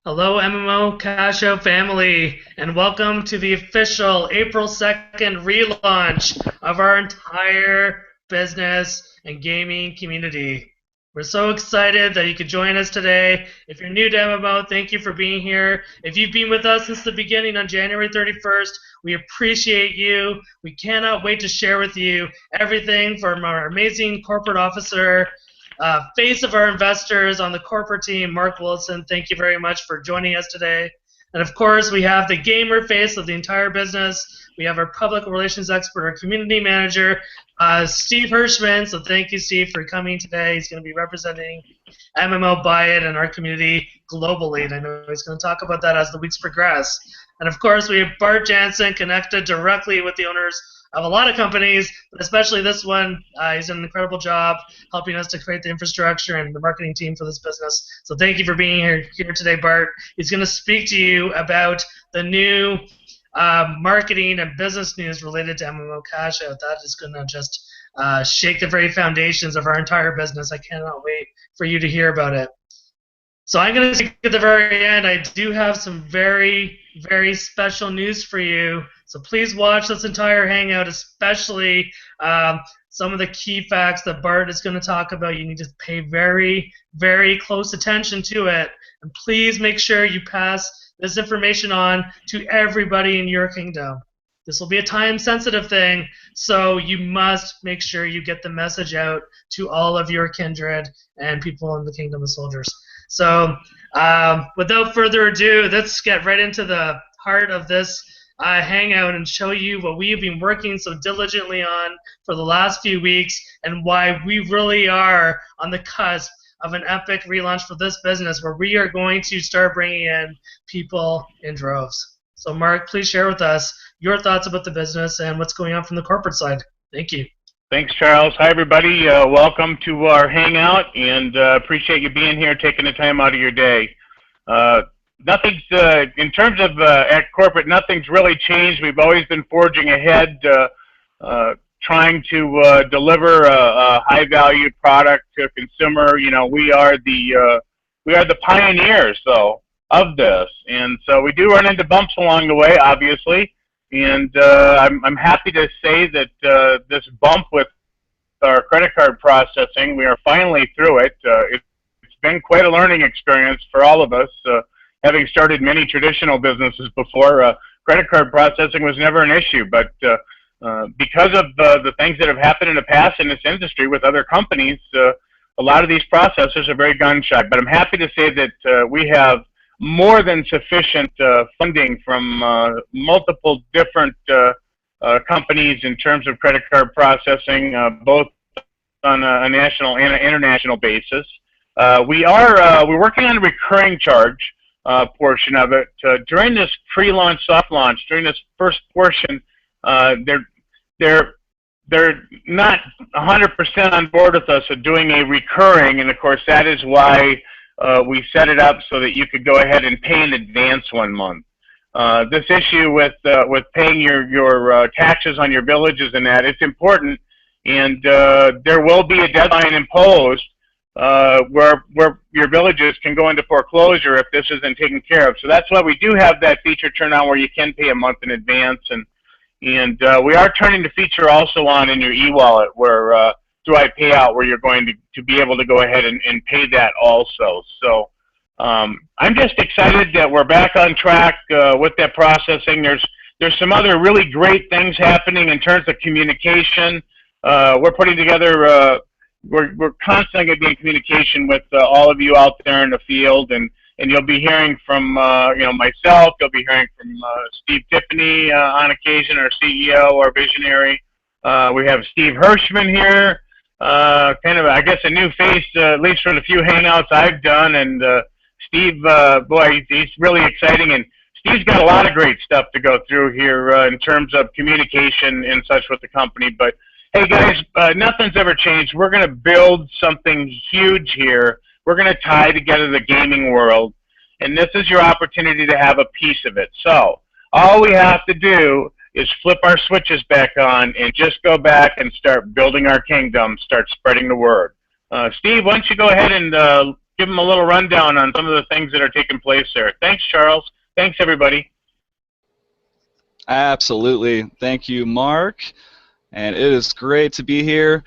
Hello, MMO CASHOUT family, and welcome to the official April 2nd relaunch of our entire business and gaming community. We're so excited that you could join us today. If you're new to MMO, thank you for being here. If you've been with us since the beginning on January 31st, we appreciate you. We cannot wait to share with you everything from our amazing corporate officer, face of our investors on the corporate team, Mark Wilson. Thank you very much for joining us today. And of course, we have the gamer face of the entire business. We have our public relations expert, our community manager, Steve Hirschman. So thank you, Steve, for coming today. He's going to be representing MMO Buy It and our community globally. And I know he's going to talk about that as the weeks progress. And of course, we have Bart Jansen connected directly with the owners of a lot of companies, but especially this one. He's done an incredible job helping us to create the infrastructure and the marketing team for this business. So thank you for being here today, Bart. He's going to speak to you about the new marketing and business news related to MMO CashOut. That is going to just shake the very foundations of our entire business. I cannot wait for you to hear about it. So I'm going to speak at the very end. I do have some very, very special news for you. So please watch this entire hangout, especially some of the key facts that Bart is going to talk about. You need to pay very, very close attention to it. And please make sure you pass this information on to everybody in your kingdom. This will be a time-sensitive thing, so you must make sure you get the message out to all of your kindred and people in the Kingdom of Soldiers. So without further ado, let's get right into the heart of this hangout and show you what we've been working so diligently on for the last few weeks and why we really are on the cusp of an epic relaunch for this business where we are going to start bringing in people in droves. So Mark, please share with us your thoughts about the business and what's going on from the corporate side. Thank you. Thanks, Charles. Hi, everybody. Welcome to our hangout, and appreciate you being here, taking the time out of your day. Nothing's, in terms of at corporate, nothing's really changed. We've always been forging ahead, trying to deliver a high-value product to a consumer. You know, we are the pioneers, though, of this, and so we do run into bumps along the way, obviously. And I'm happy to say that this bump with our credit card processing, we are finally through it. It's been quite a learning experience for all of us. Having started many traditional businesses before, credit card processing was never an issue. But because of the things that have happened in the past in this industry with other companies, a lot of these processors are very gun-shy. But I'm happy to say that we have more than sufficient funding from multiple different companies in terms of credit card processing, both on a national and an international basis. We're working on a recurring charge portion of it. During this pre-launch, soft launch, during this first portion, they're not 100% on board with us of doing a recurring, and of course that is why we set it up so that you could go ahead and pay in advance 1 month. This issue with paying your taxes on your villages and that, it's important, and there will be a deadline imposed where your villages can go into foreclosure if this isn't taken care of. So that's why we do have that feature turned on where you can pay a month in advance, and we are turning the feature also on in your e-wallet where through iPayout where you're going to be able to go ahead and pay that also. So I'm just excited that we're back on track with that processing. There's some other really great things happening in terms of communication. We're putting together, we're constantly going to be in communication with all of you out there in the field, and you'll be hearing from myself. You'll be hearing from Steve Tiffany on occasion, our CEO, our visionary. We have Steve Hirschman here. Kind of, I guess, a new face, at least for the few hangouts I've done. And Steve, boy, he's really exciting. And Steve's got a lot of great stuff to go through here in terms of communication and such with the company. But, hey, guys, nothing's ever changed. We're going to build something huge here. We're going to tie together the gaming world. And this is your opportunity to have a piece of it. So all we have to do is flip our switches back on and just go back and start building our kingdom, start spreading the word. Steve, why don't you go ahead and give them a little rundown on some of the things that are taking place there. Thanks, Charles. Thanks, everybody. Absolutely. Thank you, Mark. And it is great to be here.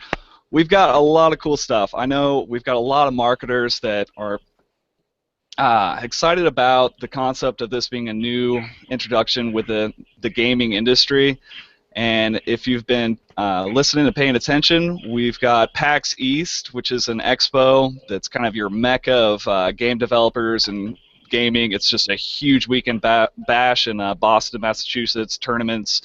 We've got a lot of cool stuff. I know we've got a lot of marketers that are excited about the concept of this being a new introduction with the gaming industry. And if you've been listening and paying attention, we've got PAX East, which is an expo that's kind of your mecca of game developers and gaming. It's just a huge weekend bash in Boston, Massachusetts, tournaments,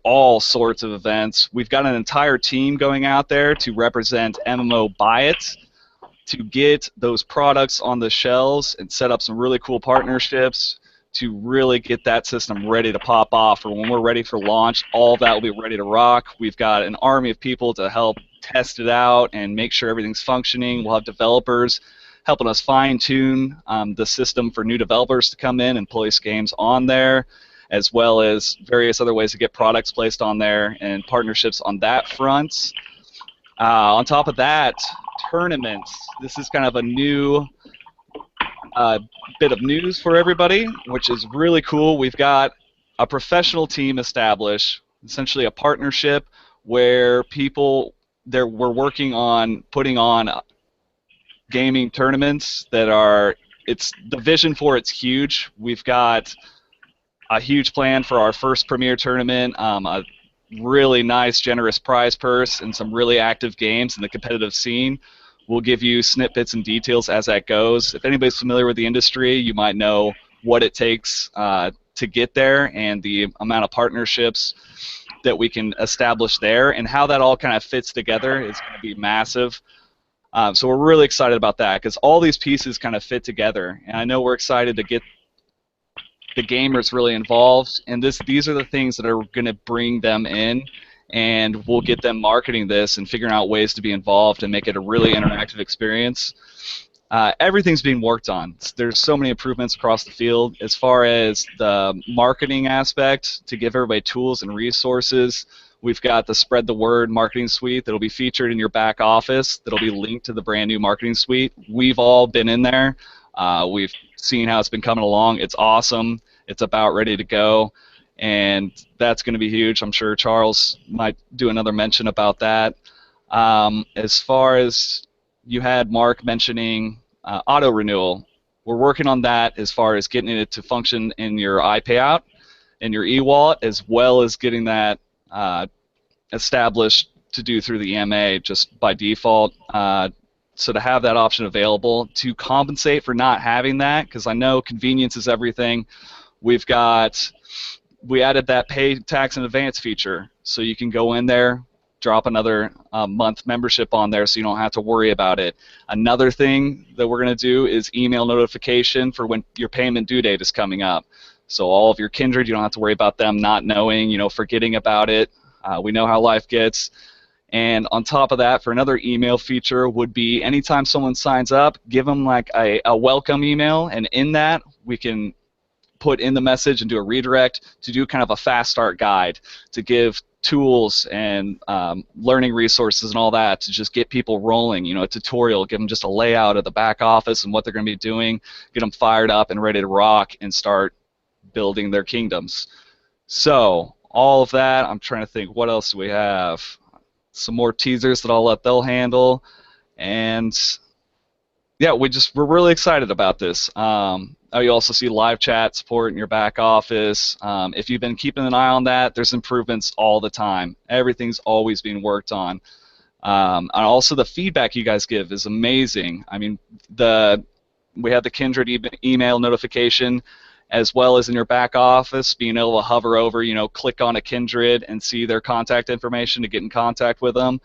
all sorts of events. We've got an entire team going out there to represent MMO Buy It, to get those products on the shelves and set up some really cool partnerships to really get that system ready to pop off. For when we're ready for launch, all of that will be ready to rock. We've got an army of people to help test it out and make sure everything's functioning. We'll have developers helping us fine-tune the system for new developers to come in and place games on there, as well as various other ways to get products placed on there and partnerships on that front. On top of that, tournaments. This is kind of a new bit of news for everybody, which is really cool. We've got a professional team established, essentially a partnership where we're working on putting on gaming tournaments that are, the vision for it's huge. We've got a huge plan for our first premier tournament, a really nice, generous prize purse, and some really active games in the competitive scene. We'll give you snippets and details as that goes. If anybody's familiar with the industry, you might know what it takes to get there and the amount of partnerships that we can establish there, and how that all kind of fits together is going to be massive. So we're really excited about that because all these pieces kind of fit together, and I know we're excited to get the gamers really involved, and these are the things that are going to bring them in, and we'll get them marketing this and figuring out ways to be involved and make it a really interactive experience. Everything's being worked on. There's so many improvements across the field. As far as the marketing aspect, to give everybody tools and resources, we've got the Spread the Word marketing suite that'll be featured in your back office, that'll be linked to the brand new marketing suite. We've all been in there. We've seen how it's been coming along. It's awesome. It's about ready to go, and that's going to be huge. I'm sure Charles might do another mention about that. As far as you had Mark mentioning auto renewal, we're working on that as far as getting it to function in your iPayout, in your e-wallet, as well as getting that established to do through the EMA just by default. So to have that option available to compensate for not having that, because I know convenience is everything. We added that pay tax in advance feature, so you can go in there, drop another month membership on there so you don't have to worry about it. Another thing that we're going to do is email notification for when your payment due date is coming up. So all of your kindred, you don't have to worry about them not knowing, forgetting about it. We know how life gets. And on top of that, for another email feature would be anytime someone signs up, give them like a welcome email, and in that we can put in the message and do a redirect to do kind of a fast start guide to give tools and learning resources and all that to just get people rolling, a tutorial, give them just a layout of the back office and what they're going to be doing, get them fired up and ready to rock and start building their kingdoms. So all of that, I'm trying to think, what else do we have? Some more teasers that I'll let they'll handle, and yeah, we're really excited about this. You also see live chat support in your back office. If you've been keeping an eye on that, there's improvements all the time. Everything's always being worked on. And also the feedback you guys give is amazing. I mean, we have the Kindred email notification, as well as in your back office, being able to hover over, click on a Kindred and see their contact information to get in contact with them.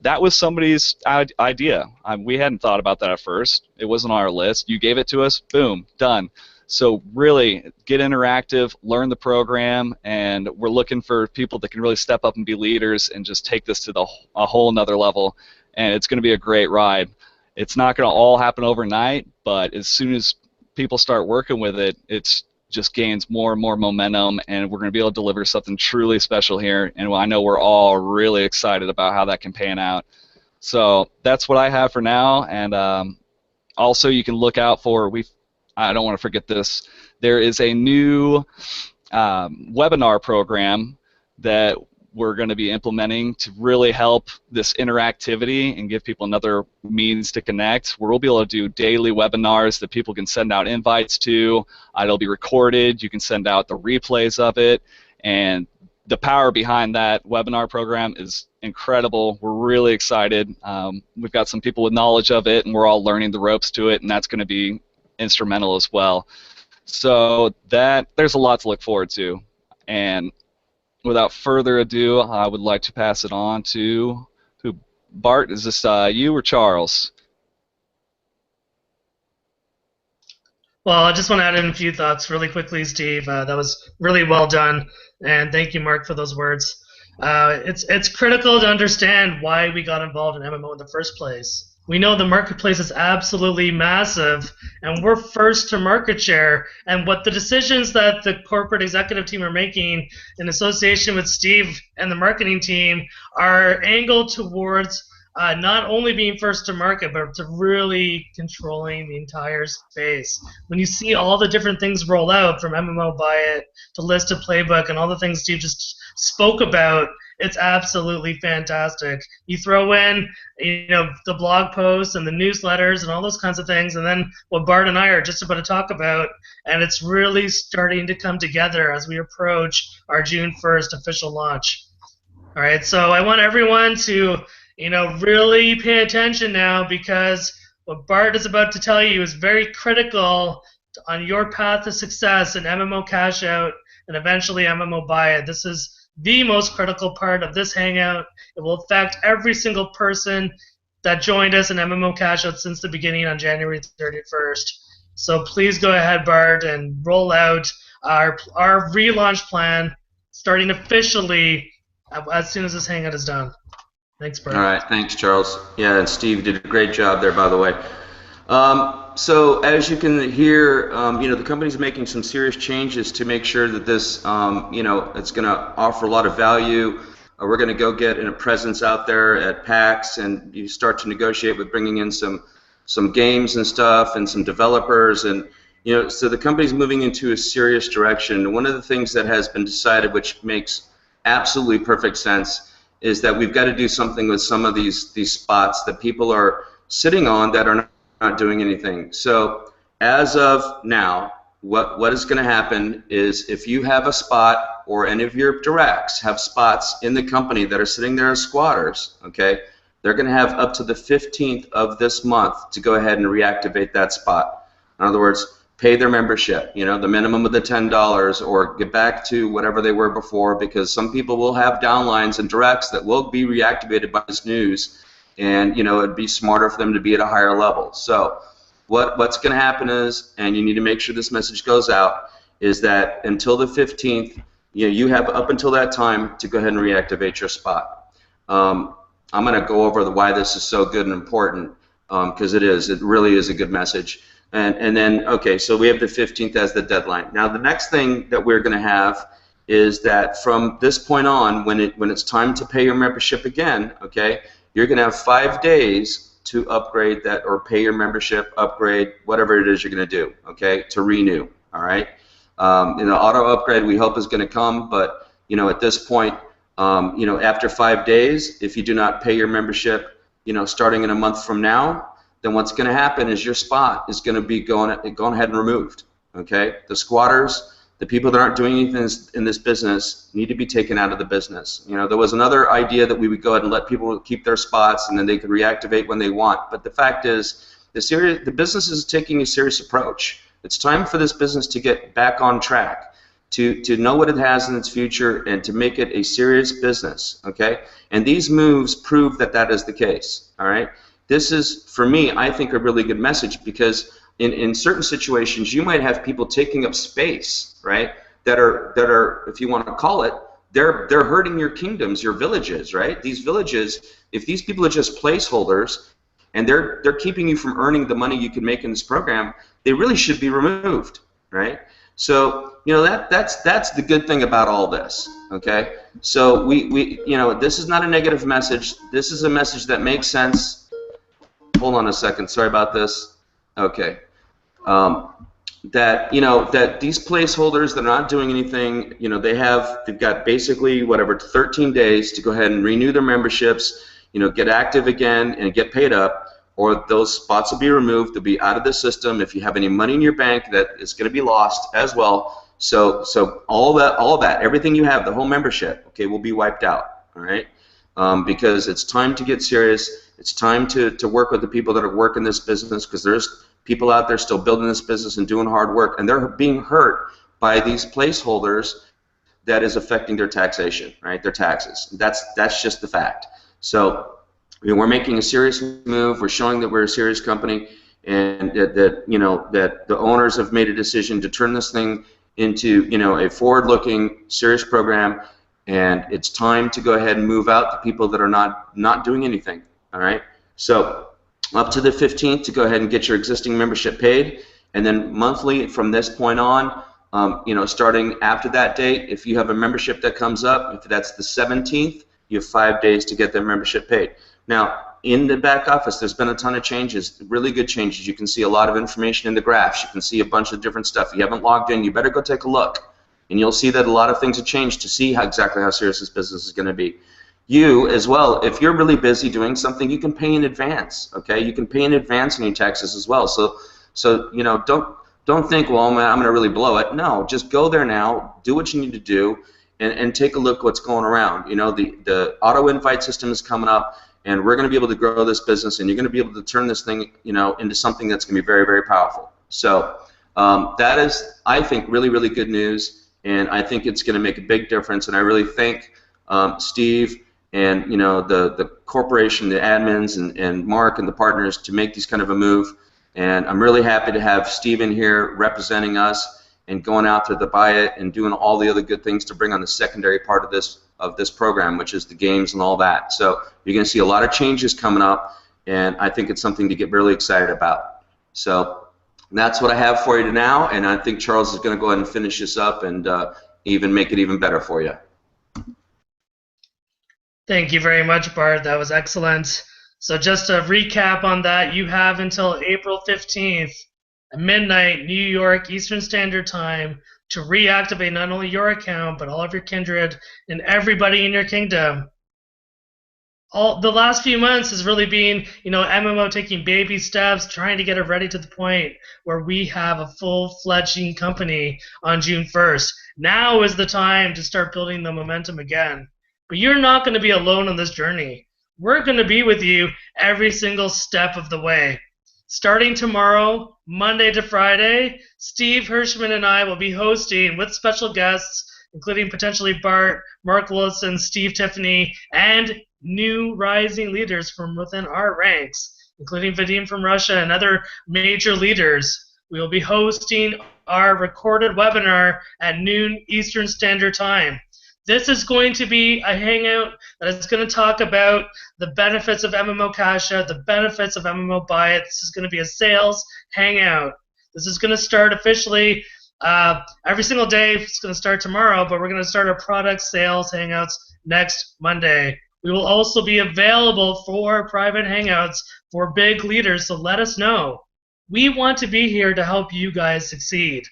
That was somebody's idea. We hadn't thought about that at first. It wasn't on our list. You gave it to us, boom, done. So really, get interactive, learn the program, and we're looking for people that can really step up and be leaders and just take this to a whole nother level, and it's going to be a great ride. It's not going to all happen overnight, but as soon as people start working with it, it's just gains more and more momentum, and we're going to be able to deliver something truly special here, and I know we're all really excited about how that can pan out. So that's what I have for now, and also, you can look out for, I don't want to forget this, there is a new webinar program that we're going to be implementing to really help this interactivity and give people another means to connect, where we'll be able to do daily webinars that people can send out invites to. It'll be recorded. You can send out the replays of it. And the power behind that webinar program is incredible. We're really excited. We've got some people with knowledge of it, and we're all learning the ropes to it, and that's going to be instrumental as well. So there's a lot to look forward to. And without further ado, I would like to pass it on to Bart, is this you or Charles? Well, I just want to add in a few thoughts really quickly, Steve. That was really well done, and thank you, Mark, for those words. It's critical to understand why we got involved in MMO in the first place. We know the marketplace is absolutely massive, and we're first to market share. And what the decisions that the corporate executive team are making in association with Steve and the marketing team are angled towards not only being first to market, but to really controlling the entire space. When you see all the different things roll out, from MMO Buy It to Listed Playbook and all the things Steve just spoke about, it's absolutely fantastic. You throw in, the blog posts and the newsletters and all those kinds of things, and then what Bart and I are just about to talk about, and it's really starting to come together as we approach our June 1st official launch. All right, so I want everyone to, really pay attention now, because what Bart is about to tell you is very critical on your path to success in MMO CASHOUT and eventually MMO Buy It. This is the most critical part of this Hangout. It will affect every single person that joined us in MMO CASHOUT since the beginning on January 31st. So please go ahead, Bart, and roll out our relaunch plan, starting officially as soon as this Hangout is done. Thanks, Bart. All right, thanks, Charles. Yeah, and Steve did a great job there, by the way. So as you can hear, the company's making some serious changes to make sure that this, it's going to offer a lot of value. We're going to go get a presence out there at PAX, and you start to negotiate with bringing in some games and stuff and some developers, and so the company's moving into a serious direction. One of the things that has been decided, which makes absolutely perfect sense, is that we've got to do something with some of these spots that people are sitting on that are not doing anything. So as of now, what is going to happen is, if you have a spot, or any of your directs have spots in the company that are sitting there as squatters, okay, they're going to have up to the 15th of this month to go ahead and reactivate that spot. In other words, pay their membership, the minimum of the $10, or get back to whatever they were before, because some people will have downlines and directs that will be reactivated by this news, and it'd be smarter for them to be at a higher level. So what's going to happen is, and you need to make sure this message goes out, is that until the 15th, you have up until that time to go ahead and reactivate your spot. I'm going to go over why this is so good and important, because it really is a good message. And then, okay, so we have the 15th as the deadline. Now, the next thing that we're going to have is that from this point on, when it's time to pay your membership again, okay, you're going to have 5 days to upgrade that, or pay your membership, upgrade, whatever it is you're going to do, okay, to renew, all right? Auto upgrade we hope is going to come, but, at this point, after 5 days, if you do not pay your membership, starting in a month from now, then what's going to happen is your spot is going to be going ahead and removed, okay? The squatters, the people that aren't doing anything in this business, need to be taken out of the business. There was another idea that we would go ahead and let people keep their spots, and then they could reactivate when they want. But the fact is, the business is taking a serious approach. It's time for this business to get back on track, to know what it has in its future, and to make it a serious business, okay? And these moves prove that that is the case, all right? This is, for me, I think, a really good message, because in certain situations you might have people taking up space, right, that are, if you want to call it, they're hurting your kingdoms, your villages, right? These villages, if these people are just placeholders and they're keeping you from earning the money you can make in this program, they really should be removed, right? So that's the good thing about all this, okay? So we this is not a negative message. This is a message that makes sense. Hold on a second. Sorry about this. Okay. Um, that these placeholders that are not doing anything, they've got basically whatever 13 days to go ahead and renew their memberships, get active again and get paid up, or those spots will be removed. They'll be out of the system. If you have any money in your bank, that is going to be lost as well. So all that, everything you have, the whole membership, okay, will be wiped out. All right, because it's time to get serious. It's time to work with the people that are working this business, because there's people out there still building this business and doing hard work, and they're being hurt by these placeholders that is affecting their taxation, right? Their taxes. That's just the fact. So we're making a serious move. We're showing that we're a serious company, and that the owners have made a decision to turn this thing into a forward-looking, serious program, and it's time to go ahead and move out the people that are not doing anything. All right. So up to the 15th to go ahead and get your existing membership paid, and then monthly from this point on, starting after that date, if you have a membership that comes up, if that's the 17th, you have 5 days to get that membership paid. Now, in the back office, there's been a ton of changes, really good changes. You can see a lot of information in the graphs. You can see a bunch of different stuff. If you haven't logged in, you better go take a look, and you'll see that a lot of things have changed to see exactly how serious this business is going to be. You as well, if you're really busy doing something, you can pay in advance. Okay, you can pay in advance on your taxes as well. So don't think, well, man, I'm going to really blow it. No, just go there now, do what you need to do, and take a look what's going around. The auto invite system is coming up, and we're going to be able to grow this business, and you're going to be able to turn this thing, into something that's going to be very, very powerful. So that is, I think, really, really good news, and I think it's going to make a big difference. And I really thank Steve and the corporation, the admins, and Mark and the partners to make these kind of a move. And I'm really happy to have Steven here representing us and going out there to buy it and doing all the other good things to bring on the secondary part of this program, which is the games and all that. So you're going to see a lot of changes coming up, and I think it's something to get really excited about. So that's what I have for you now, and I think Charles is going to go ahead and finish this up and even make it even better for you. Thank you very much, Bart. That was excellent. So just to recap on that, you have until April 15th at midnight, New York Eastern Standard Time, to reactivate not only your account, but all of your kindred and everybody in your kingdom. The last few months has really been, MMO taking baby steps, trying to get it ready to the point where we have a full-fledged company on June 1st. Now is the time to start building the momentum again. But you're not going to be alone on this journey. We're going to be with you every single step of the way. Starting tomorrow, Monday to Friday, Steve Hirschman and I will be hosting with special guests, including potentially Bart, Mark Wilson, Steve Tiffany, and new rising leaders from within our ranks, including Vadim from Russia and other major leaders. We will be hosting our recorded webinar at noon Eastern Standard Time. This is going to be a hangout that is going to talk about the benefits of MMO CASHOUT, the benefits of MMO Buy It. This is going to be a sales hangout. This is going to start officially every single day. It's going to start tomorrow, but we're going to start our product sales hangouts next Monday. We will also be available for private hangouts for big leaders, so let us know. We want to be here to help you guys succeed.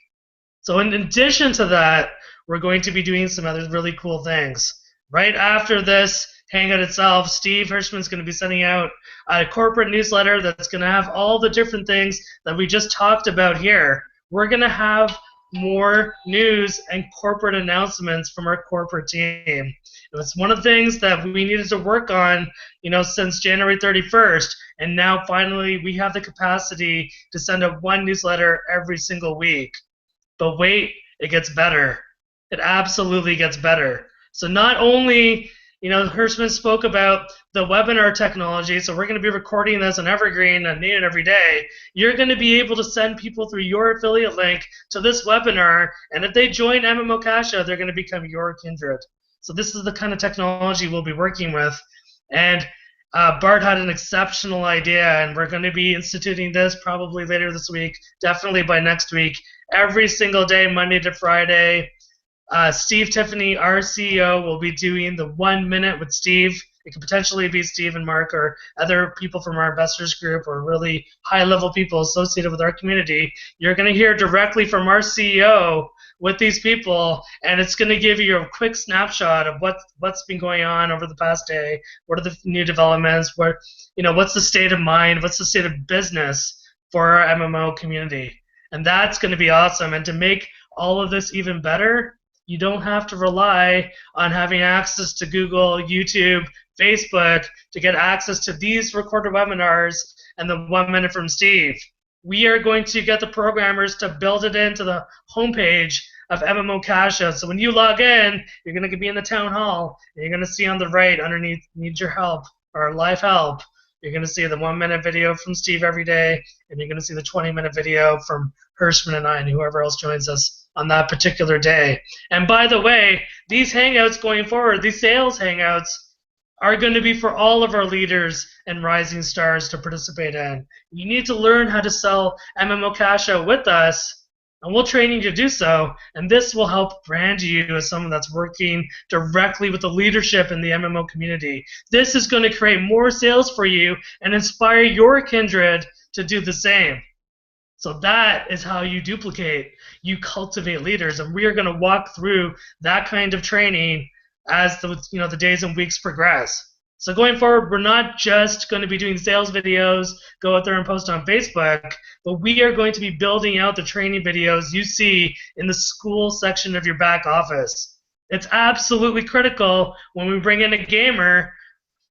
So in addition to that, we're going to be doing some other really cool things. Right after this hangout itself, Steve Hirschman is going to be sending out a corporate newsletter that's going to have all the different things that we just talked about here. We're going to have more news and corporate announcements from our corporate team. It's one of the things that we needed to work on, since January 31st, and now finally we have the capacity to send out one newsletter every single week. But wait, it gets better. It absolutely gets better. So not only, Hirschman spoke about the webinar technology, so we're going to be recording this on Evergreen at noon every day. You're going to be able to send people through your affiliate link to this webinar, and if they join MMO CASHOUT, they're going to become your kindred. So this is the kind of technology we'll be working with. And Bart had an exceptional idea, and we're going to be instituting this probably later this week, definitely by next week, every single day, Monday to Friday. Steve Tiffany, our CEO, will be doing the 1 minute with Steve It could potentially be Steve and Mark or other people from our investors group or really high-level people associated with our community. You're going to hear directly from our CEO with these people, and it's going to give you a quick snapshot of what's been going on over the past day. What are the new developments? What's the state of mind? What's the state of business for our MMO community? And that's going to be awesome. And to make all of this even better, you don't have to rely on having access to Google, YouTube, Facebook to get access to these recorded webinars and the 1 minute from Steve. We are going to get the programmers to build it into the homepage of MMO CASHOUT. So when you log in, you're going to be in the town hall, and you're going to see on the right underneath "Need Your Help" or "Live Help." You're going to see the 1 minute video from Steve every day, and you're going to see the 20-minute video from Hirschman and I and whoever else joins us on that particular day. And by the way, these Hangouts going forward, these sales Hangouts, are going to be for all of our leaders and rising stars to participate in. You need to learn how to sell MMO CASHOUT with us, and we'll train you to do so, and this will help brand you as someone that's working directly with the leadership in the MMO community. This is going to create more sales for you and inspire your kindred to do the same. So that is how you duplicate. You cultivate leaders, and we are going to walk through that kind of training as the days and weeks progress. So going forward, we're not just going to be doing sales videos, go out there and post on Facebook, but we are going to be building out the training videos you see in the school section of your back office. It's absolutely critical when we bring in a gamer,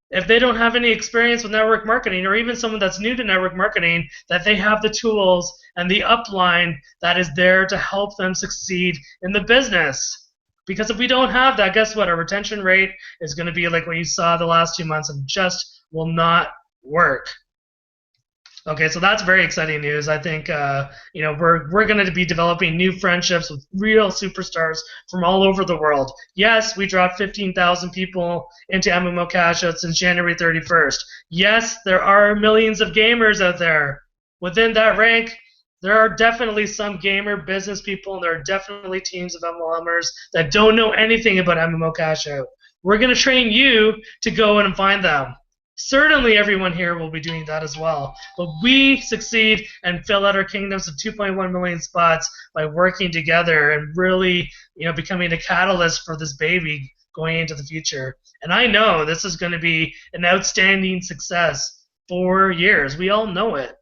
if they don't have any experience with network marketing, or even someone that's new to network marketing, that they have the tools and the upline that is there to help them succeed in the business. Because if we don't have that, guess what? Our retention rate is going to be like what you saw the last 2 months and just will not work. Okay, so that's very exciting news. I think we're going to be developing new friendships with real superstars from all over the world. Yes, we dropped 15,000 people into MMO CASHOUT since January 31st. Yes, there are millions of gamers out there. Within that rank, there are definitely some gamer business people, and there are definitely teams of MLMers that don't know anything about MMO CASHOUT. We're going to train you to go in and find them. Certainly everyone here will be doing that as well. But we succeed and fill out our kingdoms of 2.1 million spots by working together and really becoming a catalyst for this baby going into the future. And I know this is going to be an outstanding success for years. We all know it.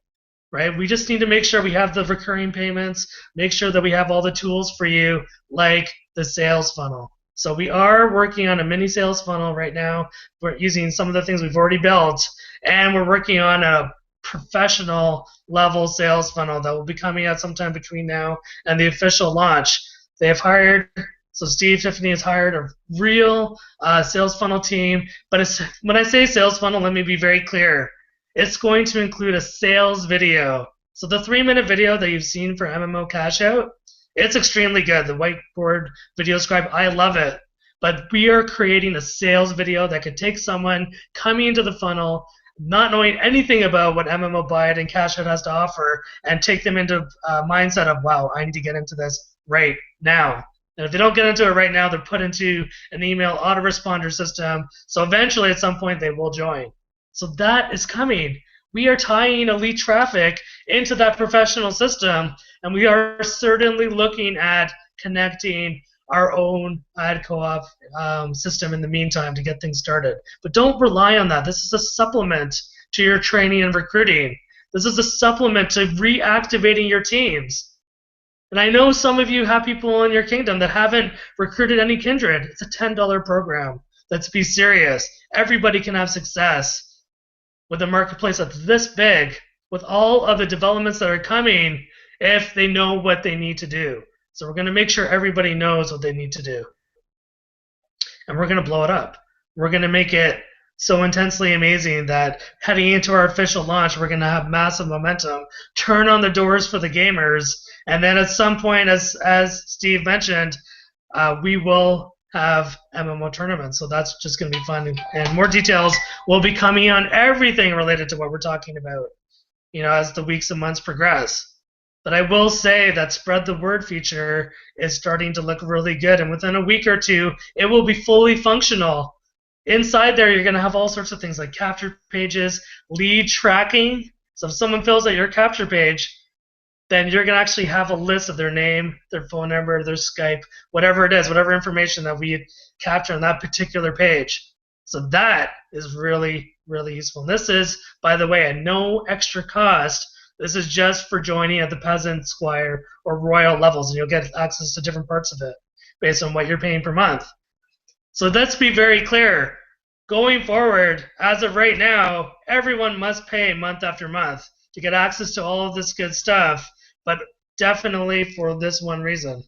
Right? We just need to make sure we have the recurring payments, make sure that we have all the tools for you, like the sales funnel. So we are working on a mini sales funnel right now. We're using some of the things we've already built, and we're working on a professional level sales funnel that will be coming out sometime between now and the official launch. They have hired, so Steve Tiffany has hired a real sales funnel team. But when I say sales funnel, let me be very clear. It's going to include a sales video. So the 3-minute video that you've seen for MMO CASHOUT, it's extremely good. The whiteboard video scribe, I love it. But we are creating a sales video that could take someone coming into the funnel, not knowing anything about what MMO Byte and CASHOUT has to offer, and take them into a mindset of, wow, I need to get into this right now. And if they don't get into it right now, they're put into an email autoresponder system. So eventually, at some point, they will join. So that is coming. We are tying elite traffic into that professional system, and we are certainly looking at connecting our own ad co-op system in the meantime to get things started. But don't rely on that. This is a supplement to your training and recruiting. This is a supplement to reactivating your teams. And I know some of you have people in your kingdom that haven't recruited any kindred. It's a $10 program. Let's be serious. Everybody can have success with a marketplace that's this big, with all of the developments that are coming, if they know what they need to do. So we're going to make sure everybody knows what they need to do. And we're going to blow it up. We're going to make it so intensely amazing that heading into our official launch, we're going to have massive momentum, turn on the doors for the gamers, and then at some point, as Steve mentioned, we will have MMO tournaments. So that's just going to be fun. And more details will be coming on everything related to what we're talking about, as the weeks and months progress. But I will say that spread the word feature is starting to look really good. And within a week or two, it will be fully functional. Inside there, you're going to have all sorts of things like capture pages, lead tracking. So if someone fills out your capture page, then you're going to actually have a list of their name, their phone number, their Skype, whatever it is, whatever information that we capture on that particular page. So that is really, really useful. And this is, by the way, at no extra cost. This is just for joining at the peasant, squire, or royal levels, and you'll get access to different parts of it based on what you're paying per month. So let's be very clear. Going forward, as of right now, everyone must pay month after month to get access to all of this good stuff, but definitely for this one reason.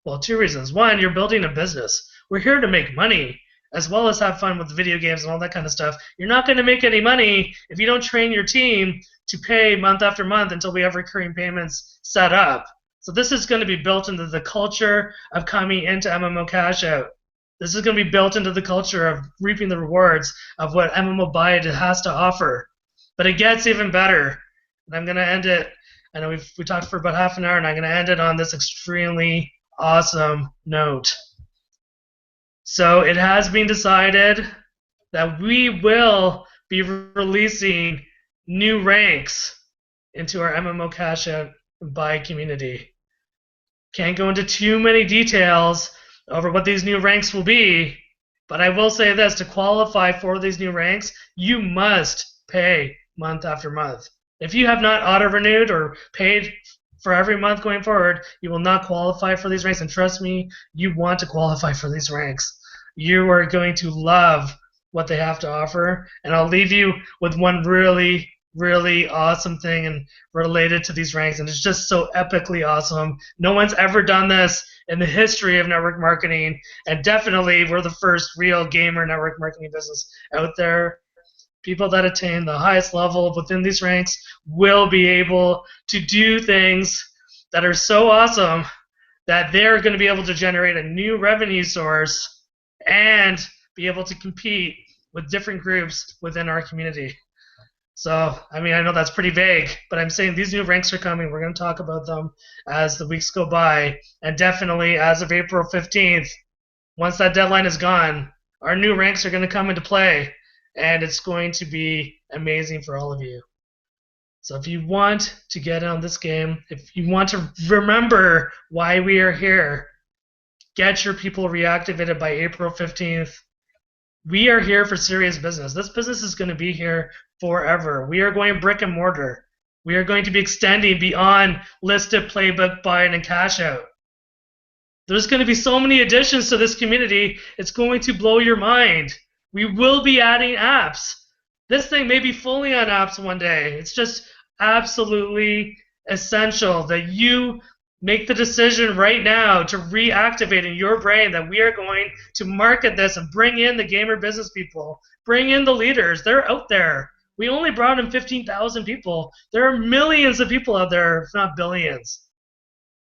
Well, two reasons. One, you're building a business. We're here to make money, as well as have fun with video games and all that kind of stuff. You're not going to make any money if you don't train your team to pay month after month until we have recurring payments set up. So this is going to be built into the culture of coming into MMO Cash Out. This is going to be built into the culture of reaping the rewards of what MMO Buy It has to offer. But it gets even better. And I'm going to end it. I know we talked for about half an hour, and I'm going to end it on this extremely awesome note. So it has been decided that we will be releasing new ranks into our MMO Cash Out and Buy community. Can't go into too many details over what these new ranks will be, but I will say this: to qualify for these new ranks, you must pay month after month. If you have not auto-renewed or paid for every month going forward, you will not qualify for these ranks, and trust me, you want to qualify for these ranks. You are going to love what they have to offer, and I'll leave you with one really, really awesome thing and related to these ranks, and it's just so epically awesome. No one's ever done this in the history of network marketing, and definitely we're the first real gamer network marketing business out there. People that attain the highest level within these ranks will be able to do things that are so awesome that they're going to be able to generate a new revenue source and be able to compete with different groups within our community. So, I mean, I know that's pretty vague, but I'm saying these new ranks are coming. We're going to talk about them as the weeks go by. And definitely as of April 15th, once that deadline is gone, our new ranks are going to come into play. And it's going to be amazing for all of you. So if you want to get on this game, if you want to remember why we are here, get your people reactivated by April 15th. We are here for serious business. This business is going to be here forever. We are going brick and mortar. We are going to be extending beyond listed playbook, buy in, and cash out. There's going to be so many additions to this community, it's going to blow your mind. We will be adding apps. This thing may be fully on apps one day. It's just absolutely essential that you make the decision right now to reactivate in your brain that we are going to market this and bring in the gamer business people. Bring in the leaders. They're out there. We only brought in 15,000 people. There are millions of people out there, if not billions.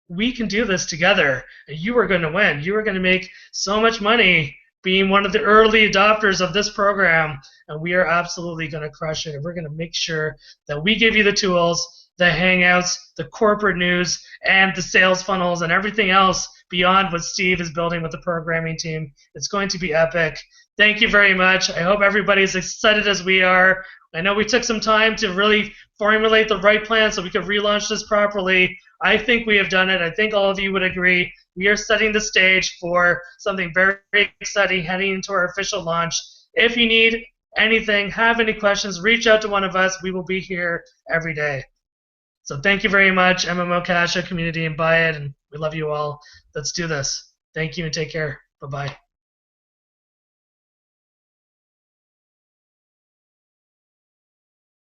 We can do this together, and you are going to win. You are going to make so much money being one of the early adopters of this program, and we are absolutely going to crush it. And we're going to make sure that we give you the tools, the hangouts, the corporate news, and the sales funnels, and everything else beyond what Steve is building with the programming team. It's going to be epic. Thank you very much. I hope everybody's excited as we are. I know we took some time to really formulate the right plan so we could relaunch this properly. I think we have done it. I think all of you would agree. We are setting the stage for something very exciting heading into our official launch. If you need anything, have any questions, reach out to one of us. We will be here every day. So thank you very much, MMO Cash Out community, and Buy It, and we love you all. Let's do this. Thank you and take care. Bye-bye.